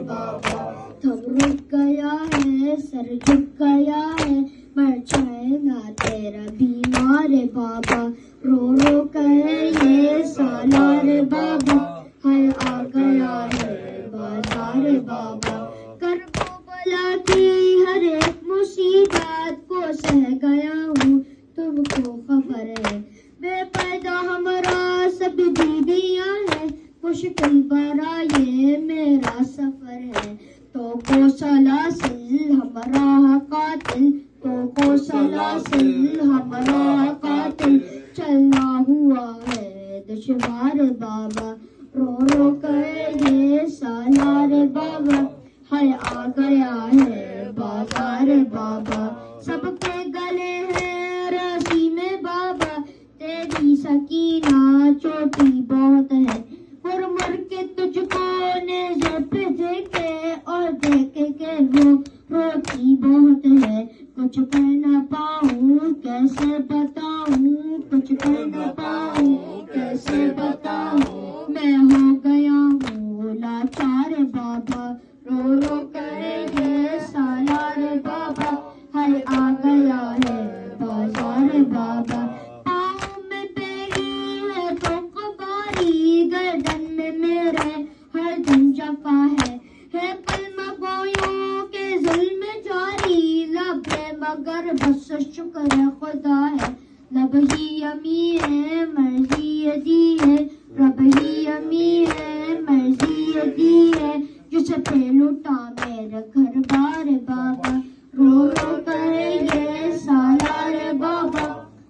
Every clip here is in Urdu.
بابا. تھم رک گیا ہے سر جھک گیا ہے مر جائے گا تیرا بیمار بابا. رو رو کہے یہ سالار بابا ہے آ گیا ہے بازار بابا. کرب و بلا کی ہر ایک مصیبت کو سہ گیا ہوں تم کو خبر ہے. بے پردہ ہمارا سب بیویاں ہیں مشکل بھرا یہ میرا سفر ہے. تو کو سلاسل ہمارا قاتل تو کو سلاسل ہمارا قاتل چلنا ہوا ہے دشوار بابا. رو رو کہے یہ سالار بابا ہے آ گیا ہے بازار بابا. سب کے گلے ہیں رسی میں بابا تیری سکینہ چوٹی بہت ہے. مر مر کے تجھ کو نیزے پہ دیکھے اور دیکھے کہ وہ روتی بہت ہے. کچھ کہہ نہ پاؤں کیسے بتاؤں کچھ کہہ نہ پاؤں کیسے بتاؤں میں ہو گیا ہوں لاچار بابا. رو رو کرے یہ سالار بابا ہے آ گیا ہے بازار بابا. پاؤں میں بیڑی ہے تو قباری گردن میں میرے ہر دن جفا ہے. کلمہ گویوں کے ظلم جاری لب ہے مگر بس شکر خدا ہے. لب ہی امی ہے مرضی دی ہے رب ہی امی ہے مرضی دی ہے جس پہ لٹا میرا گھر بار بابا. رو رو کرے یہ سالار بابا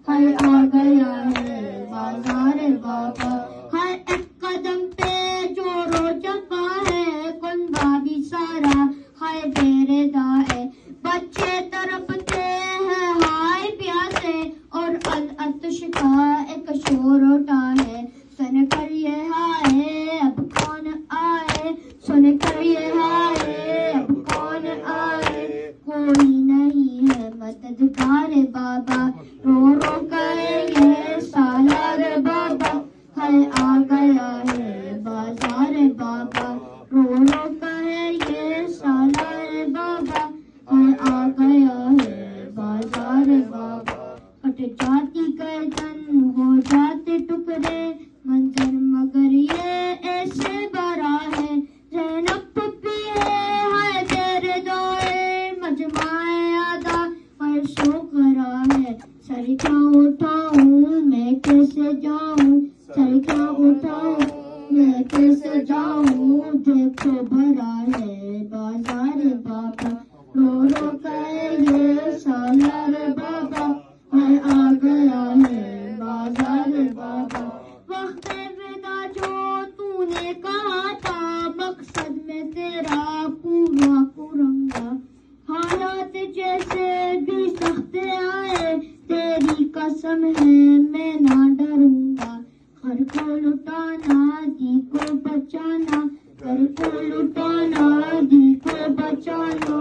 ہے آ گیا ہے بازار بابا. ہر ایک قدم پہ جور و جفا ہے کنبہ بھی سارا ہے بے ردا ہے. بچے تڑپتے ہیں ہائے پیاسے اور العطش کا ایک شور اٹھا ہے. سن کر یہ ہائے اب کون آئے سن کر یہ ہائے اب کون آئے کوئی نہیں ہے مددگار بابا. رو رو کرے یہ سالار بابا ہے آ گیا ہے بازار بابا. رو رو کرے یہ سالار بابا ہے آ گیا ہے بازار بابا. کٹ جاتی گردن ہو جاتے ٹکڑے منظر مگر یہ ایسے برا ہے. زینب پپی ہے تیرے دوئے مجمع آدھا پر سو کرا ہے. سر کیا اٹھاؤں میں کیسے جاؤں سر کیا اٹھاؤں میں کیسے جاؤں دیکھو بھرا ہے بازار بابا. رو رو کہے یہ سالار بابا ہے آ گیا ہے بازار بابا. وقت ودا جو تو نے کہا تھا مقصد میں تیرا پورا کروں گا. حالات جیسے بھی سخت آئے تیری قسم ہے میں نہ ڈروں گا. گھر کو لٹانا دی کو بچانا گھر کو لٹانا دی کو بچانا